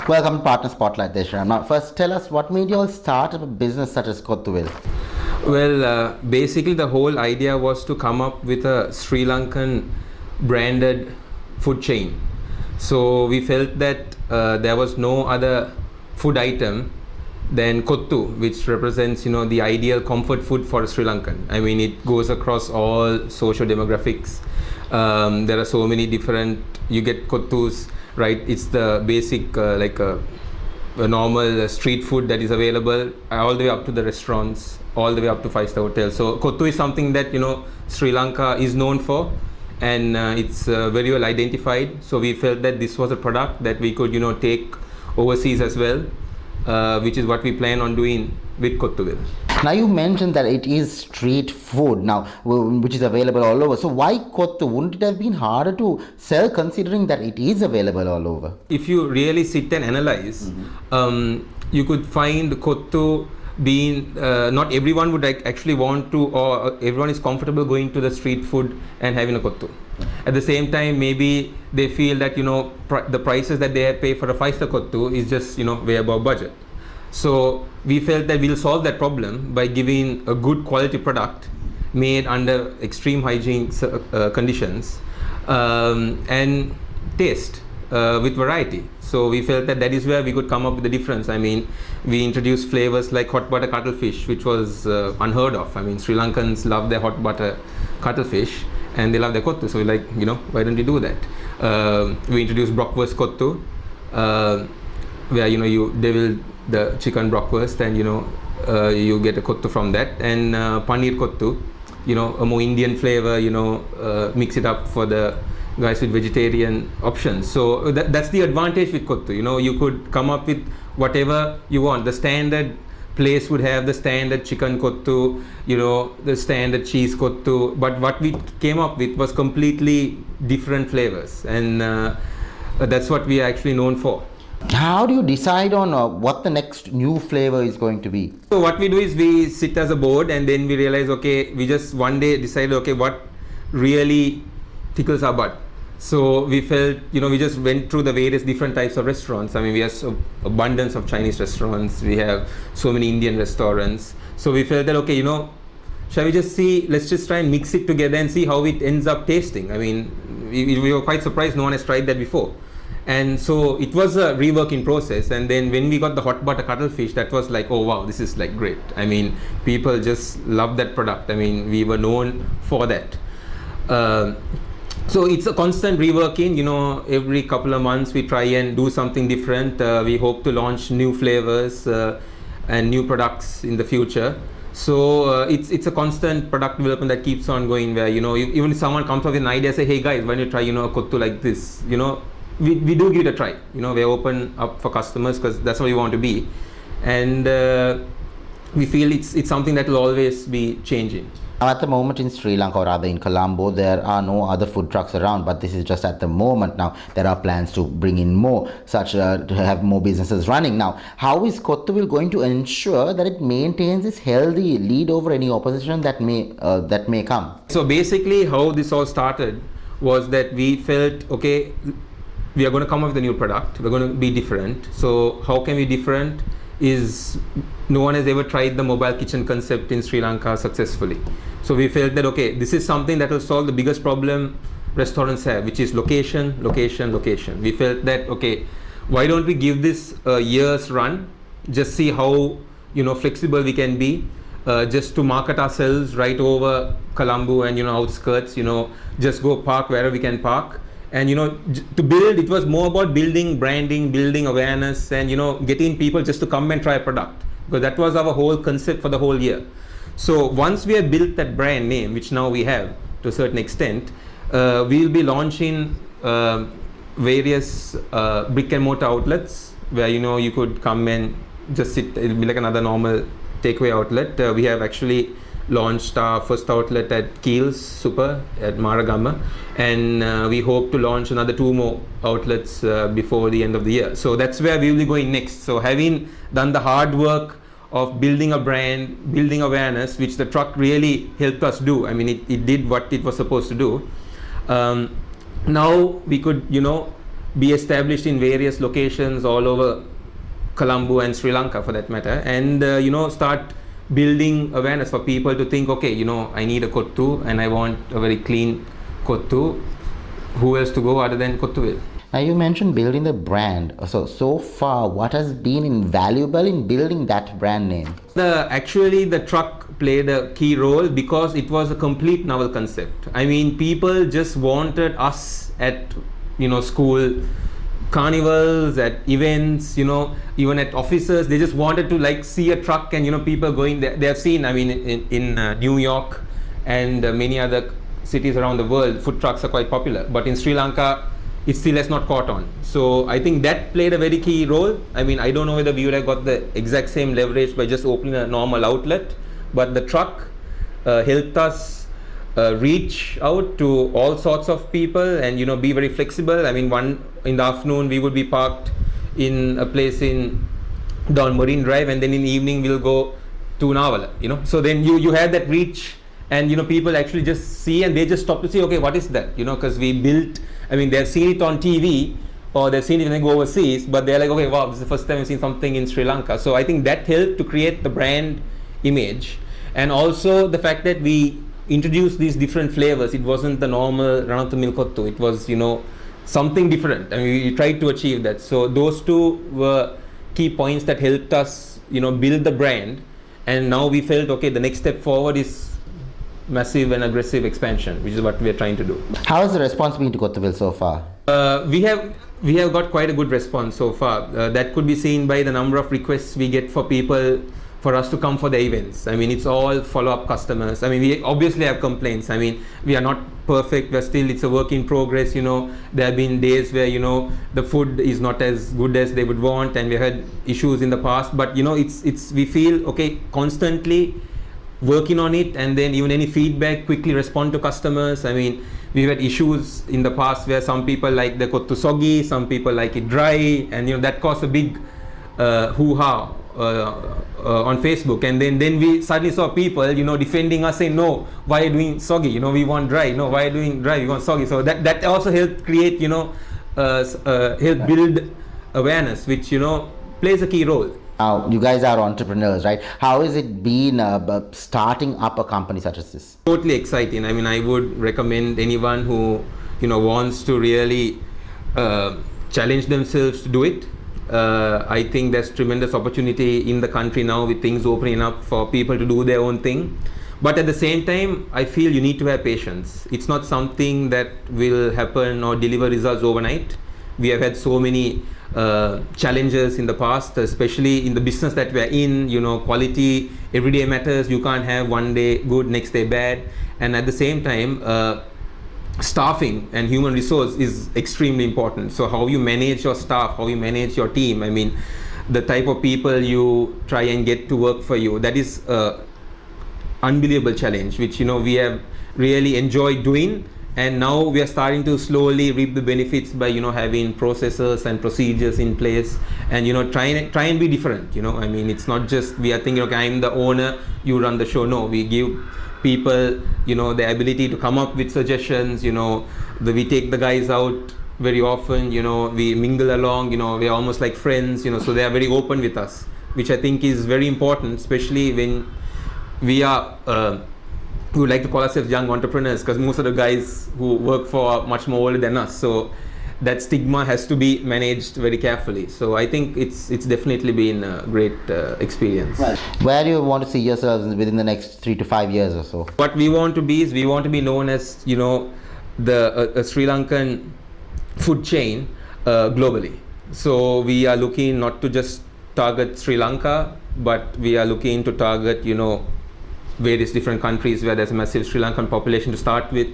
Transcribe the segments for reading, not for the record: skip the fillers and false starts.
Welcome to Partner Spotlight, Deshraam. Now, first tell us what made you all start a business such as Kottuville? Well, basically the whole idea was to come up with a Sri Lankan branded food chain. So we felt that there was no other food item than kottu, which represents, the ideal comfort food for a Sri Lankan. I mean, it goes across all social demographics. There are so many different, you get kottus, right? It's the basic like a normal street food that is available all the way up to the restaurants, all the way up to 5-star hotels. So kottu is something that Sri Lanka is known for, and it's very well identified. So we felt that this was a product that we could take overseas as well, which is what we plan on doing with Kottuville. Now you mentioned that it is street food now, which is available all over. So why kottu? Wouldn't it have been harder to sell considering that it is available all over? If you really sit and analyze, you could find kottu being, not everyone would actually want to, or everyone is comfortable going to the street food and having a kottu. At the same time, maybe they feel that the prices that they pay for a 5-star kottu is just way above budget. So we felt that we'll solve that problem by giving a good quality product made under extreme hygiene conditions and taste with variety. So we felt that is where we could come up with the difference. I mean, we introduced flavors like hot butter cuttlefish, which was unheard of. I mean, Sri Lankans love their hot butter cuttlefish and they love their kottu. So we're like, why don't you do that? We introduced brockwurst kottu, where you devil the chicken brockwurst and you get a kottu from that, and paneer kottu, a more Indian flavor, mix it up for the guys with vegetarian options. So that's the advantage with kottu. You could come up with whatever you want. The standard place would have the standard chicken kottu, the standard cheese kottu, but what we came up with was completely different flavors, and that's what we are actually known for. How do you decide on what the next new flavor is going to be? So what we do is we sit as a board and then we realize, okay, we just one day decided, okay, what really tickles our butt. So we felt, we just went through the various different types of restaurants. I mean, we have so abundance of Chinese restaurants. We have so many Indian restaurants. So we felt that, okay, shall we just see, let's just try and mix it together and see how it ends up tasting. I mean, we were quite surprised no one has tried that before. And so it was a reworking process, and then when we got the hot butter cuttlefish, that was like, oh wow, this is like great. I mean, people just love that product. I mean, we were known for that. So it's a constant reworking, every couple of months we try and do something different. We hope to launch new flavors and new products in the future. So it's a constant product development that keeps on going, where even if someone comes up with an idea, say, hey guys, why don't you try a kottu like this, we do give it a try. We're open up for customers because that's what we want to be, and we feel it's something that will always be changing. Now, at the moment in Sri Lanka, or rather in Colombo, there are no other food trucks around, but this is just at the moment. Now there are plans to bring in more, to have more businesses running. Now, how is Kottuville going to ensure that it maintains its healthy lead over any opposition that may come? So basically, how this all started was that we felt, okay, we are going to come up with a new product. We're going to be different. So how can we be different? Is no one has ever tried the mobile kitchen concept in Sri Lanka successfully. So we felt that, okay, this is something that will solve the biggest problem restaurants have, which is location, location, location. We felt that, okay, why don't we give this a year's run, just see how flexible we can be, just to market ourselves right over Colombo and outskirts, just go park wherever we can park. And to build, it was more about building branding, building awareness, and getting people just to come and try a product, because that was our whole concept for the whole year. So once we have built that brand name, which now we have to a certain extent, we'll be launching various brick and mortar outlets where you could come and just sit. It'll be like another normal takeaway outlet. We have actually launched our first outlet at Keels Super at Maragama, and we hope to launch another 2 more outlets before the end of the year. So that's where we will be going next. So having done the hard work of building a brand, building awareness, which the truck really helped us do. I mean, it did what it was supposed to do. Now we could be established in various locations all over Colombo and Sri Lanka for that matter, and start building awareness for people to think, okay, I need a kottu and I want a very clean kottu. Who else to go other than Kottuville? Now you mentioned building the brand. So far, what has been invaluable in building that brand name? Actually, the truck played a key role because it was a complete novel concept. I mean, people just wanted us at school carnivals, at events, even at offices. They just wanted to like see a truck and people going there. They have seen, I mean, in New York and many other cities around the world, food trucks are quite popular. But in Sri Lanka, it still has not caught on. So I think that played a very key role. I mean, I don't know whether we would have got the exact same leverage by just opening a normal outlet, but the truck helped us reach out to all sorts of people and be very flexible. I mean, in the afternoon we would be parked in a place down Marine Drive, and then in the evening we'll go to Navala. So then you had that reach, and people actually just see and they just stop to see, okay, what is that? Because we built. I mean, they've seen it on TV or they've seen it when they go overseas, but they're like, okay, wow, this is the first time I've seen something in Sri Lanka. So I think that helped to create the brand image, and also the fact that we introduced these different flavors. It wasn't the normal run-of-the-mill kottu. It was, something different. I mean, we tried to achieve that. So those two were key points that helped us, build the brand. And now we felt, okay, the next step forward is massive and aggressive expansion, which is what we are trying to do. How has the response been to Kottuville so far? We have got quite a good response so far. That could be seen by the number of requests we get for people for us to come for the events. I mean, it's all follow-up customers. I mean, we obviously have complaints. I mean, we are not perfect. It's a work in progress. There have been days where the food is not as good as they would want, and we had issues in the past. But we feel okay constantly working on it, and then even any feedback, quickly respond to customers. I mean, we've had issues in the past where some people like the kottu soggy, some people like it dry, and that caused a big hoo-ha on Facebook. And then we suddenly saw people defending us, saying, no, why are you doing soggy, we want dry, no, why are you doing dry, we want soggy. So that also helped create help build awareness, which plays a key role. Now, you guys are entrepreneurs, right? How has it been starting up a company such as this? Totally exciting. I mean, I would recommend anyone who wants to really challenge themselves to do it. I think there's tremendous opportunity in the country now with things opening up for people to do their own thing. But at the same time, I feel you need to have patience. It's not something that will happen or deliver results overnight. We have had so many challenges in the past, especially in the business that we're in. Quality every day matters. You can't have one day good, next day bad. And at the same time, staffing and human resource is extremely important. So how you manage your staff, how you manage your team, I mean, the type of people you try and get to work for you, that is unbelievable challenge, which we have really enjoyed doing. And now we are starting to slowly reap the benefits by having processes and procedures in place, and try and be different. I mean, it's not just we are thinking, okay, I'm the owner, you run the show. No, we give people the ability to come up with suggestions. We take the guys out very often. We mingle along. We're almost like friends. So they are very open with us, which I think is very important, especially when we are we would like to call ourselves young entrepreneurs, because most of the guys who work for are much more older than us. So that stigma has to be managed very carefully. So I think it's definitely been a great experience. Right. Where do you want to see yourselves within the next 3 to 5 years or so? What we want to be is we want to be known as the Sri Lankan food chain globally. So we are looking not to just target Sri Lanka, but we are looking to target various different countries where there's a massive Sri Lankan population to start with.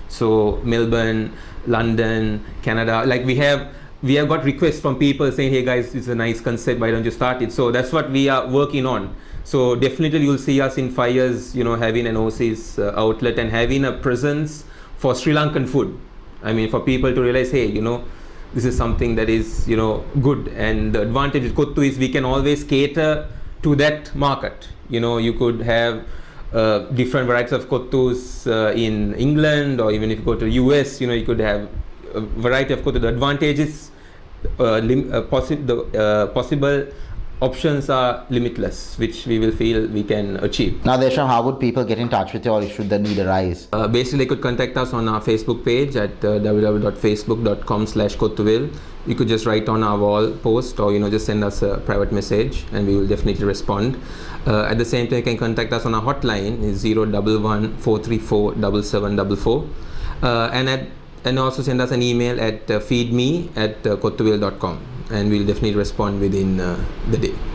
So Melbourne, London, Canada. Like we have got requests from people saying, hey guys, it's a nice concept, why don't you start it? So that's what we are working on. So definitely you'll see us in 5 years, having an overseas outlet and having a presence for Sri Lankan food. I mean, for people to realize, hey, this is something that is, good. And the advantage with Kottu is we can always cater to that market. You could have different varieties of kottus in England, or even if you go to the US, you could have a variety of kottu. The advantage is possible options are limitless, which we will feel we can achieve. Now, Deshraam, how would people get in touch with you, or should the need arise? Basically, they could contact us on our Facebook page at www.facebook.com/Kottuville. You could just write on our wall post, or just send us a private message, and we will definitely respond. At the same time, you can contact us on our hotline, is 011 434 7744, and also send us an email at feedme@kottuville.com, and we'll definitely respond within the day.